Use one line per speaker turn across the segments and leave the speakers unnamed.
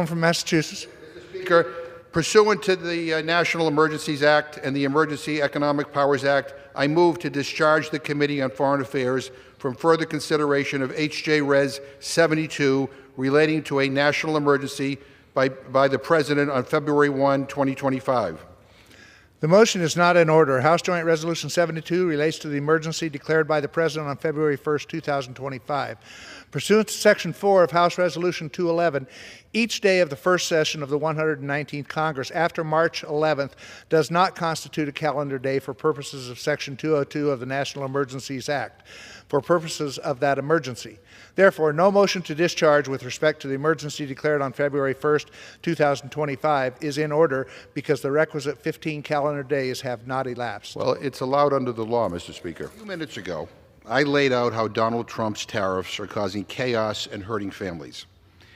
From Massachusetts.
Mr. Speaker, pursuant to the National Emergencies Act and the Emergency Economic Powers Act, I move to discharge the Committee on Foreign Affairs from further consideration of H.J. Res. 72 relating to a national emergency by the President on February 1, 2025.
The motion is not in order. House Joint Resolution 72 relates to the emergency declared by the President on February 1, 2025. Pursuant to Section 4 of House Resolution 211, each day of the first session of the 119th Congress after March 11th does not constitute a calendar day for purposes of Section 202 of the National Emergencies Act, for purposes of that emergency. Therefore, no motion to discharge with respect to the emergency declared on February 1st, 2025 is in order because the requisite 15 calendar days have not elapsed.
Well, it's allowed under the law, Mr. Speaker. A few minutes ago, I laid out how Donald Trump's tariffs are causing chaos and hurting families.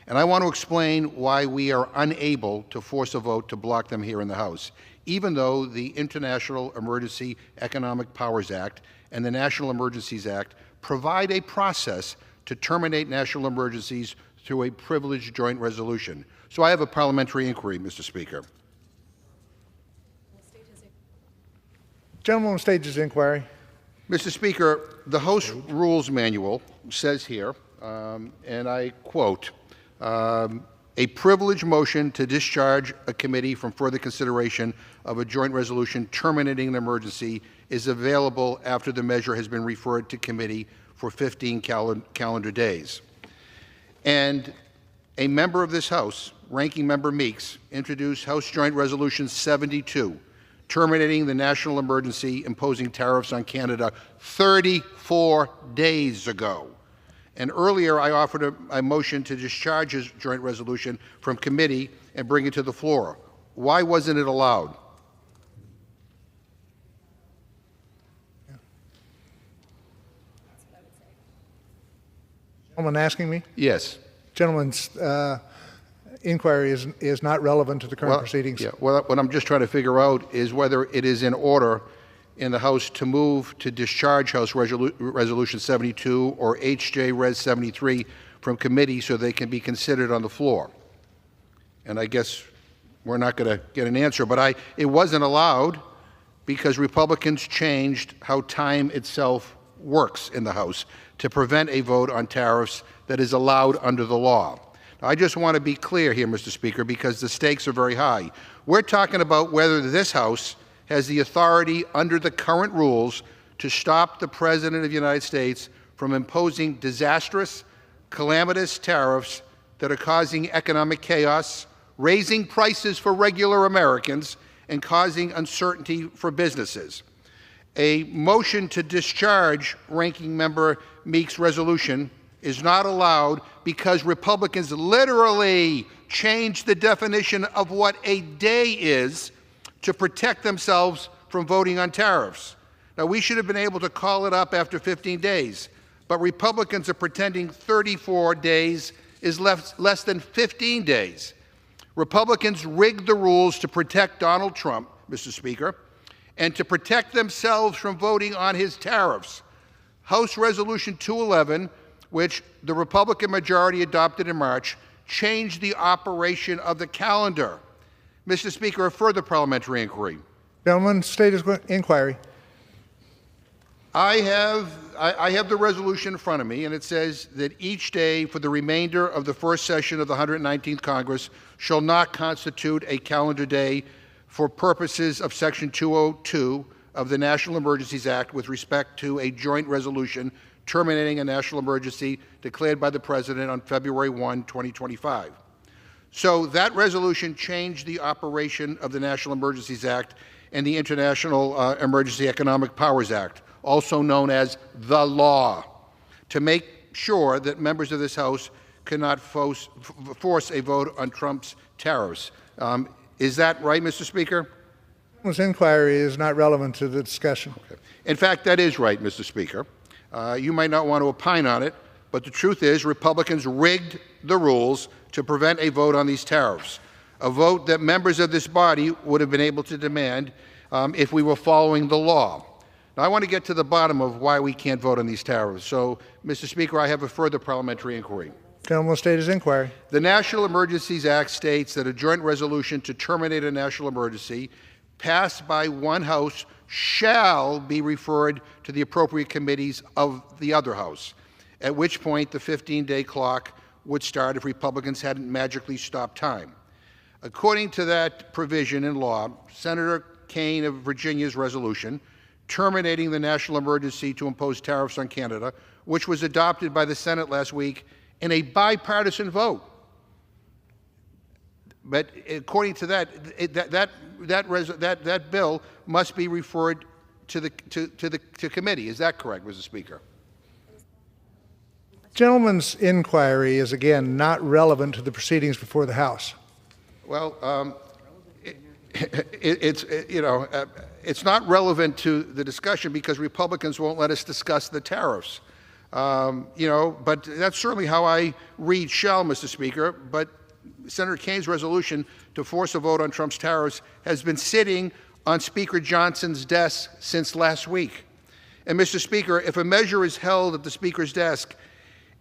And I want to explain why we are unable to force a vote to block them here in the House, even though the International Emergency Economic Powers Act and the National Emergencies Act provide a process to terminate national emergencies through a privileged joint resolution. So I have a parliamentary inquiry, Mr. Speaker.
Gentleman will stage his inquiry.
Mr. Speaker, the House Rules Manual says here, and I quote, a privileged motion to discharge a committee from further consideration of a joint resolution terminating an emergency is available after the measure has been referred to committee for 15 calendar days. And a member of this House, Ranking Member Meeks, introduced House Joint Resolution 72, terminating the national emergency imposing tariffs on Canada 34 days ago. And earlier, I offered a motion to discharge his joint resolution from committee and bring it to the floor. Why wasn't it allowed?
Gentleman asking me?
Yes.
Gentleman's inquiry is not relevant to the current proceedings.
Yeah. Well, what I'm just trying to figure out is whether it is in order in the House to move to discharge House Resolution 72 or H.J. Res. 73 from committee so they can be considered on the floor. And I guess we're not going to get an answer, but it wasn't allowed because Republicans changed how time itself works in the House to prevent a vote on tariffs that is allowed under the law. Now, I just want to be clear here, Mr. Speaker, because the stakes are very high. We're talking about whether this House has the authority under the current rules to stop the President of the United States from imposing disastrous, calamitous tariffs that are causing economic chaos, raising prices for regular Americans, and causing uncertainty for businesses. A motion to discharge Ranking Member Meeks' resolution is not allowed because Republicans literally changed the definition of what a day is to protect themselves from voting on tariffs. Now, we should have been able to call it up after 15 days, but Republicans are pretending 34 days is less than 15 days. Republicans rigged the rules to protect Donald Trump, Mr. Speaker, and to protect themselves from voting on his tariffs. House Resolution 211, which the Republican majority adopted in March, changed the operation of the calendar. Mr. Speaker, a further parliamentary inquiry.
Gentleman, state his inquiry.
I have the resolution in front of me, and it says that each day for the remainder of the first session of the 119th Congress shall not constitute a calendar day for purposes of Section 202 of the National Emergencies Act with respect to a joint resolution terminating a national emergency declared by the President on February 1, 2025. So that resolution changed the operation of the National Emergencies Act and the International Emergency Economic Powers Act, also known as the law, to make sure that members of this House cannot force a vote on Trump's tariffs. Is that right, Mr. Speaker?
This inquiry is not relevant to the discussion.
Okay. In fact, that is right, Mr. Speaker. You might not want to opine on it, but the truth is Republicans rigged the rules to prevent a vote on these tariffs, a vote that members of this body would have been able to demand if we were following the law. Now, I want to get to the bottom of why we can't vote on these tariffs. So, Mr. Speaker, I have a further parliamentary inquiry.
Gentleman will state his inquiry.
The National Emergencies Act states that a joint resolution to terminate a national emergency passed by one House shall be referred to the appropriate committees of the other House, at which point the 15-day clock would start if Republicans hadn't magically stopped time. According to that provision in law, Senator Kaine of Virginia's resolution terminating the national emergency to impose tariffs on Canada, which was adopted by the Senate last week in a bipartisan vote. But according to that, that bill must be referred to committee. Is that correct, Mr. Speaker?
Gentleman's inquiry is again not relevant to the proceedings before the House.
Well, it's not relevant to the discussion because Republicans won't let us discuss the tariffs. But that's certainly how I read shall, Mr. Speaker. But Senator Kaine's resolution to force a vote on Trump's tariffs has been sitting on Speaker Johnson's desk since last week. And, Mr. Speaker, if a measure is held at the Speaker's desk,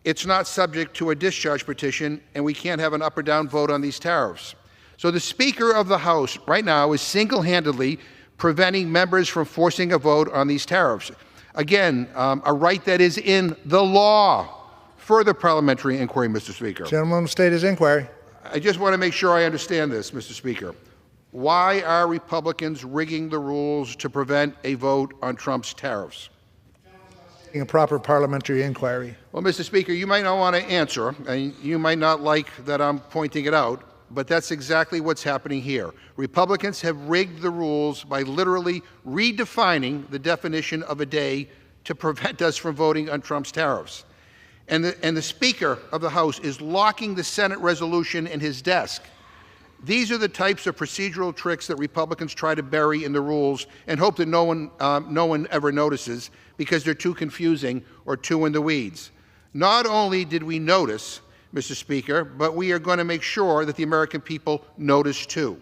it's not subject to a discharge petition, and we can't have an up or down vote on these tariffs. So the Speaker of the House right now is single-handedly preventing members from forcing a vote on these tariffs. Again, a right that is in the law. Further parliamentary inquiry, Mr. Speaker.
Gentleman will state his inquiry.
I just want to make sure I understand this, Mr. Speaker. Why are Republicans rigging the rules to prevent a vote on Trump's tariffs?
A proper parliamentary inquiry.
Well, Mr. Speaker, you might not want to answer, and you might not like that I'm pointing it out, but that's exactly what's happening here. Republicans have rigged the rules by literally redefining the definition of a day to prevent us from voting on Trump's tariffs. And the Speaker of the House is locking the Senate resolution in his desk. These are the types of procedural tricks that Republicans try to bury in the rules and hope that no one ever notices because they're too confusing or too in the weeds. Not only did we notice, Mr. Speaker, but we are going to make sure that the American people notice too.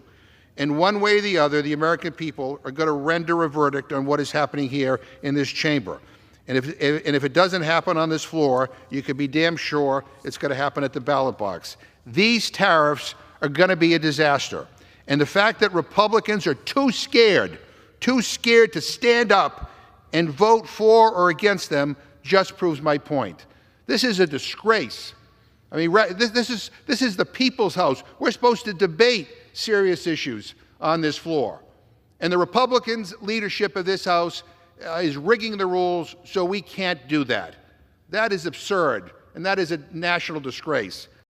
And one way or the other, the American people are going to render a verdict on what is happening here in this chamber. And if it doesn't happen on this floor, you can be damn sure it's going to happen at the ballot box. These tariffs are going to be a disaster. And the fact that Republicans are too scared to stand up and vote for or against them just proves my point. This is a disgrace. I mean, this is the people's house. We're supposed to debate serious issues on this floor. And the Republicans' leadership of this House is rigging the rules so we can't do that. That is absurd, and that is a national disgrace.